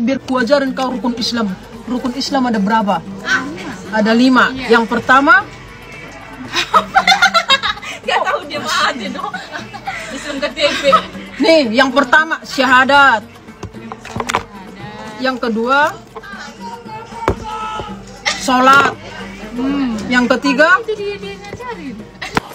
Biar kuajarin kau rukun Islam. Rukun Islam ada berapa? Ada 5. Yang pertama, Gak tahu dia aja dong. Islam KTP. nih, yang pertama syahadat. Yang kedua, sholat. Yang ketiga, Itu dia ngajarin.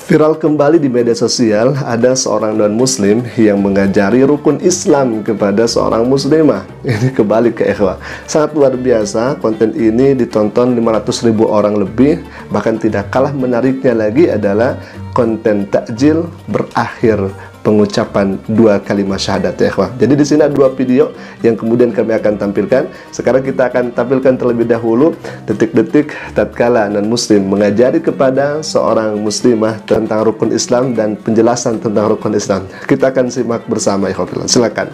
Viral kembali di media sosial, ada seorang non-muslim yang mengajari rukun Islam kepada seorang muslimah. Ini kembali ke ikhwah. Sangat luar biasa, konten ini ditonton 500.000 orang lebih. Bahkan tidak kalah menariknya lagi adalah konten takjil berakhir pengucapan 2 kalimat syahadat ya ikhwah. Jadi di sini ada 2 video yang kemudian kami akan tampilkan. Sekarang kita akan tampilkan terlebih dahulu detik-detik tatkala non-muslim mengajari kepada seorang muslimah tentang rukun Islam dan penjelasan tentang rukun Islam. Kita akan simak bersama ikhwah. Silakan.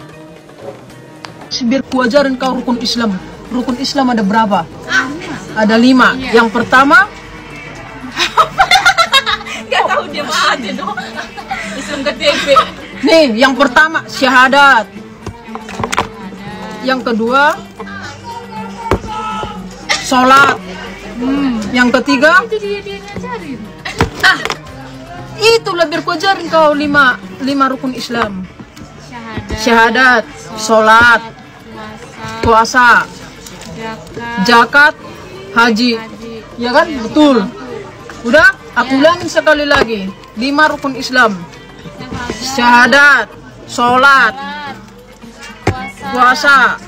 biar kuajarin kau rukun Islam. Rukun Islam ada berapa? Ada 5. Yang pertama, Gak tahu dia aja dong. Islam KTP. nih, yang pertama syahadat. Yang kedua, sholat. Yang ketiga, Itu dia ngajarin. itulah biar kuajarin kau 5 rukun Islam. Syahadat, Syahadat, sholat, puasa, zakat, haji. Ya kan? Betul. Udah, aku ulangin sekali lagi. 5 rukun Islam. Syahadat, sholat, puasa,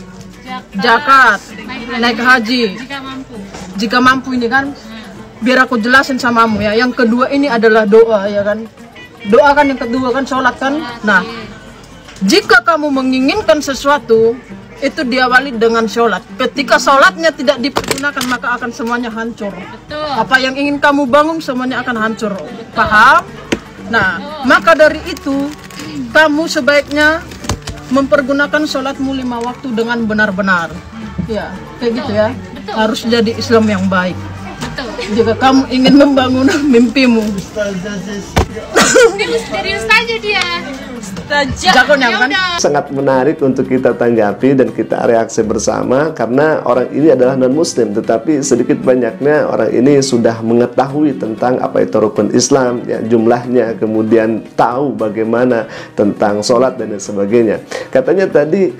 zakat, naik haji. Jika mampu. Jika mampu ini kan, biar aku jelasin samamu ya. Yang kedua ini adalah doa ya kan. Doa kan yang kedua kan sholat kan. Nah, jika kamu menginginkan sesuatu, itu diawali dengan sholat. Ketika sholatnya tidak dipergunakan, maka akan semuanya hancur. Betul. Apa yang ingin kamu bangun semuanya akan hancur. Paham? Nah, maka dari itu kamu sebaiknya mempergunakan sholatmu 5 waktu dengan benar-benar. Ya, kayak gitu ya. Betul. Harus jadi Islam yang baik. Betul. Jika kamu ingin membangun mimpimu, Ini misterius aja dia. Ustazah. jagonya kan? Sangat menarik untuk kita tanggapi dan kita reaksi bersama karena orang ini adalah non-muslim, tetapi sedikit banyaknya orang ini sudah mengetahui tentang apa itu rukun Islam ya, jumlahnya, kemudian tahu bagaimana tentang sholat dan lain sebagainya. Katanya tadi,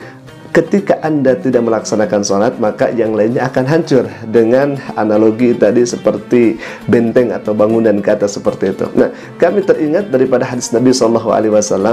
ketika Anda tidak melaksanakan sholat, maka yang lainnya akan hancur. Dengan analogi tadi seperti benteng atau bangunan kata seperti itu. Nah, kami teringat daripada hadis Nabi SAW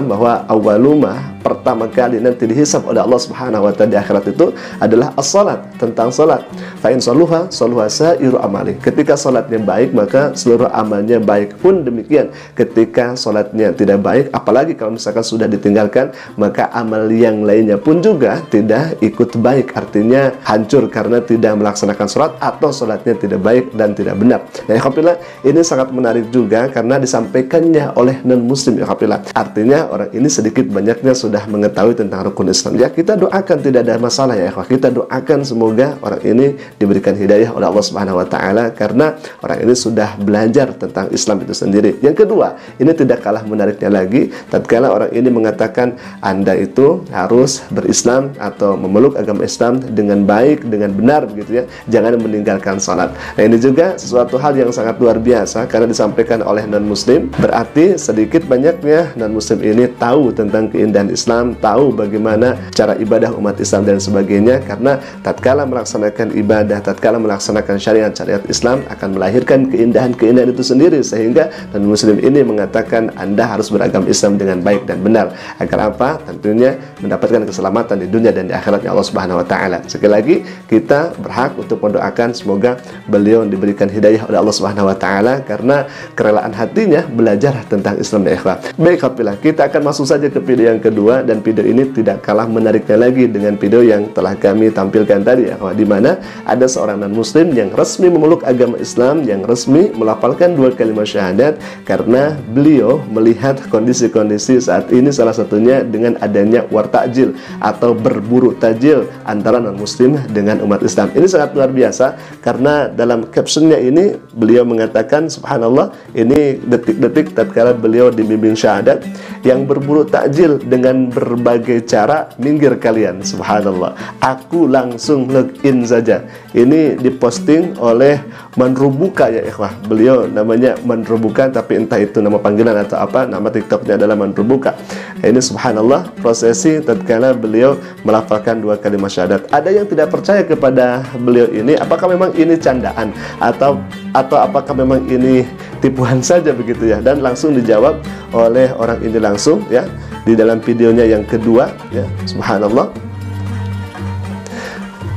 bahwa awalumah, pertama kali nanti dihisab oleh Allah Subhanahu wa Ta'ala di akhirat itu adalah as-salat, tentang salat. Fa'in saluha sa'iru amali. Ketika salatnya baik, maka seluruh amalnya baik. Pun demikian, ketika salatnya tidak baik, apalagi kalau misalkan sudah ditinggalkan, maka amal yang lainnya pun juga tidak ikut baik, artinya hancur karena tidak melaksanakan sholat atau sholatnya tidak baik dan tidak benar. Nah, alhamdulillah, ini sangat menarik juga karena disampaikannya oleh non-muslim. Alhamdulillah, artinya orang ini sedikit banyaknya sudah mengetahui tentang rukun Islam. Ya, kita doakan tidak ada masalah ya, kita doakan semoga orang ini diberikan hidayah oleh Allah Subhanahu wa Ta'ala karena orang ini sudah belajar tentang Islam itu sendiri. Yang kedua, ini tidak kalah menariknya lagi tatkala orang ini mengatakan Anda itu harus berislam atau memeluk agama Islam dengan baik, dengan benar begitu ya. Jangan meninggalkan salat. Nah, ini juga sesuatu hal yang sangat luar biasa karena disampaikan oleh non-muslim. Berarti sedikit banyaknya non-muslim ini tahu tentang keindahan Islam, tahu bagaimana cara ibadah umat Islam dan sebagainya, karena tatkala melaksanakan ibadah, tatkala melaksanakan syariat Islam akan melahirkan keindahan-keindahan itu sendiri, sehingga non-muslim ini mengatakan Anda harus beragama Islam dengan baik dan benar. Agar apa? Tentunya mendapatkan keselamatan di dunia dan di akhiratnya Allah Subhanahu wa Ta'ala. Sekali lagi, kita berhak untuk mendoakan semoga beliau diberikan hidayah oleh Allah Subhanahu wa Ta'ala karena kerelaan hatinya belajar tentang Islam dan ikhlas. Baik, alhamdulillah, kita akan masuk saja ke video yang kedua, dan video ini tidak kalah menariknya lagi dengan video yang telah kami tampilkan tadi ya, di mana ada seorang non-muslim yang resmi memeluk agama Islam, yang resmi melafalkan 2 kalimat syahadat karena beliau melihat kondisi-kondisi saat ini, salah satunya dengan adanya war takjil atau berburu tajil antara non-muslim dengan umat Islam. Ini sangat luar biasa karena dalam captionnya ini beliau mengatakan, subhanallah, ini detik-detik tatkala beliau dibimbing syahadat, yang berburu takjil dengan berbagai cara, minggir kalian. Subhanallah, aku langsung login saja. Ini diposting oleh Manrubuka ya ikhwah. Beliau namanya Manrubuka, tapi entah itu nama panggilan atau apa, nama TikToknya adalah Manrubuka. Ini subhanallah prosesi tatkala beliau melafalkan 2 kalimat syahadat. Ada yang tidak percaya kepada beliau ini, apakah memang ini candaan atau apakah memang ini tipuan saja begitu ya. Dan langsung dijawab oleh orang ini langsung ya di dalam videonya yang kedua ya, subhanallah.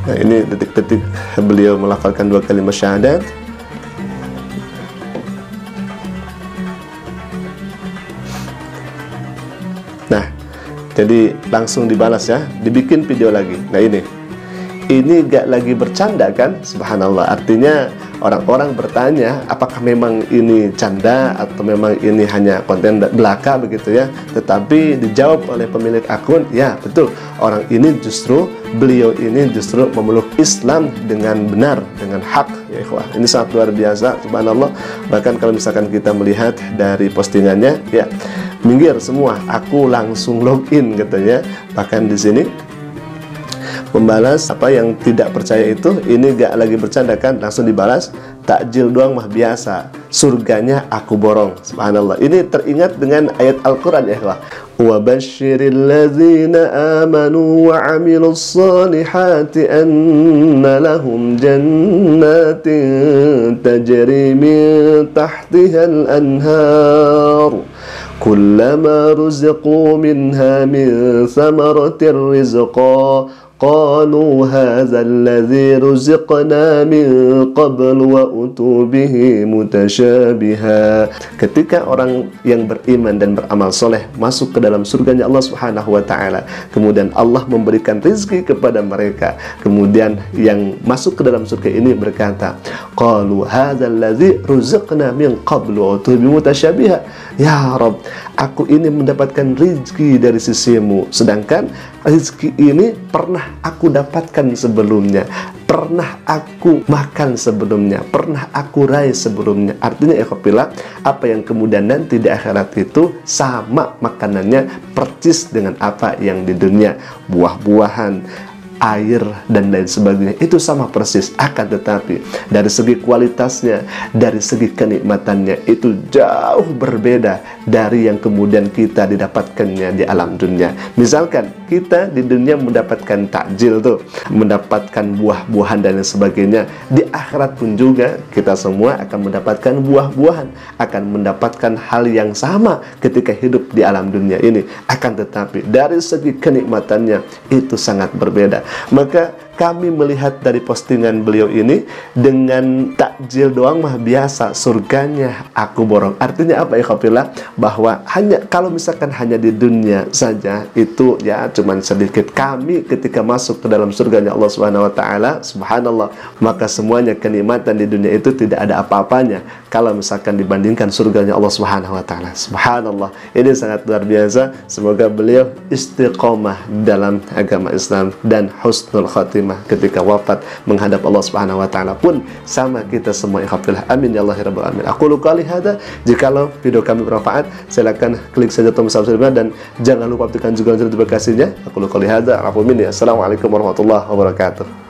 Nah, ini detik-detik beliau melafalkan 2 kalimat syahadat. Nah, jadi langsung dibalas ya, dibikin video lagi. Nah, ini gak lagi bercanda kan? Subhanallah. Artinya orang-orang bertanya apakah memang ini canda atau memang ini hanya konten belaka begitu ya. Tetapi dijawab oleh pemilik akun, ya betul, orang ini justru, beliau ini justru memeluk Islam dengan benar, dengan hak ya ikhwah. Ini sangat luar biasa, subhanallah. Bahkan kalau misalkan kita melihat dari postingannya ya, minggir semua, aku langsung login katanya. Bahkan di sini membalas apa yang tidak percaya itu, ini gak lagi bercanda kan, langsung dibalas, takjil doang mah biasa, surganya aku borong. Subhanallah. Ini teringat dengan ayat Al-Quran ya ikhwah. Wa basyiril ladzina amanu wa amilus salihati anna lahum jannatin tajri min tahtihal anhar kullama ruziqu minha min thamaratir rizqa qalu hadzal ladzi ruziqna min qabl wa utu bihi mutasyabiha. Ketika orang yang beriman dan beramal soleh masuk ke dalam surganya Allah Subhanahu wa taala, kemudian Allah memberikan rezeki kepada mereka, kemudian yang masuk ke dalam surga ini berkata, qalu hadzal ladzi ruziqna min qabl wa utu bihi mutasyabiha. Ya Rabb, aku ini mendapatkan rezeki dari sisimu, sedangkan rezeki ini pernah aku dapatkan sebelumnya, pernah aku makan sebelumnya, pernah aku raih sebelumnya. Artinya ikhwafillah, apa yang kemudian nanti di akhirat itu sama makanannya persis dengan apa yang di dunia, buah-buahan, air dan lain sebagainya, itu sama persis. Akan tetapi dari segi kualitasnya, dari segi kenikmatannya itu jauh berbeda dari yang kemudian kita didapatkannya di alam dunia. Misalkan kita di dunia mendapatkan takjil tuh, mendapatkan buah-buahan dan lain sebagainya, di akhirat pun juga kita semua akan mendapatkan buah-buahan, akan mendapatkan hal yang sama ketika hidup di alam dunia ini. Akan tetapi dari segi kenikmatannya itu sangat berbeda. Maka kami melihat dari postingan beliau ini, dengan takjil doang mah biasa, surganya aku borong. Artinya apa ikhwafillah? Bahwa hanya kalau misalkan hanya di dunia saja itu ya cuman sedikit. Kami ketika masuk ke dalam surganya Allah Subhanahu wa taala, subhanallah, maka semuanya kenikmatan di dunia itu tidak ada apa-apanya kalau misalkan dibandingkan surganya Allah Subhanahu wa taala. Subhanallah. Ini sangat luar biasa. Semoga beliau istiqomah dalam agama Islam dan husnul khatimah ketika wafat menghadap Allah Subhanahu wa taala pun sama kita semua ikhwafillah. Amin ya Allah ya rabbal alamin. Aku qouli hada. Jikalau video kami bermanfaat, silakan klik saja tombol subscribe dan jangan lupa aktifkan juga notifikasinya. Aku qouli hada. Assalamualaikum warahmatullahi wabarakatuh.